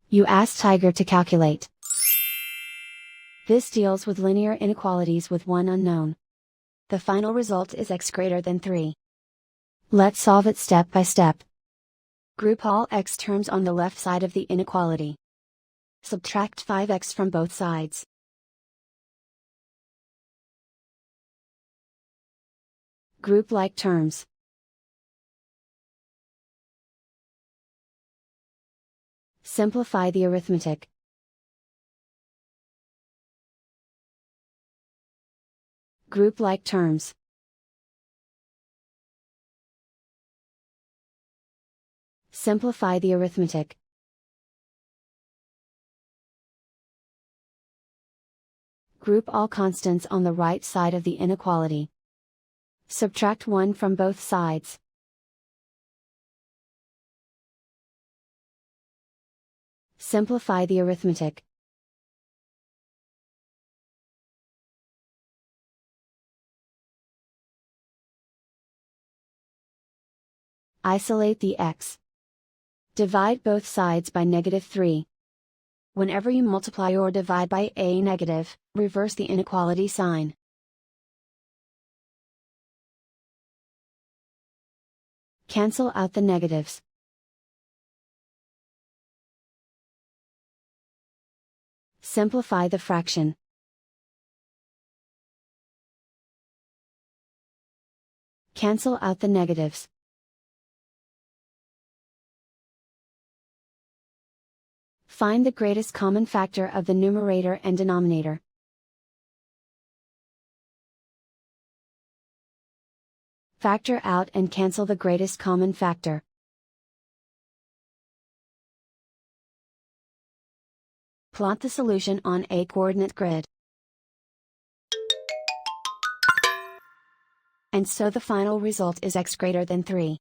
You ask Tiger to calculate. This deals with linear inequalities with one unknown. The final result is x greater than 3. Let's solve it step by step. Group all x terms on the left side of the inequality. Subtract 5x from both sides. Group like terms. Simplify the arithmetic. Group like terms. Simplify the arithmetic. Group all constants on the right side of the inequality. Subtract 1 from both sides. Simplify the arithmetic. Isolate the x. Divide both sides by -3. Whenever you multiply or divide by a negative, reverse the inequality sign. Cancel out the negatives. Simplify the fraction. Cancel out the negatives. Find the greatest common factor of the numerator and denominator. Factor out and cancel the greatest common factor. Plot the solution on a coordinate grid. And so the final result is x greater than 3.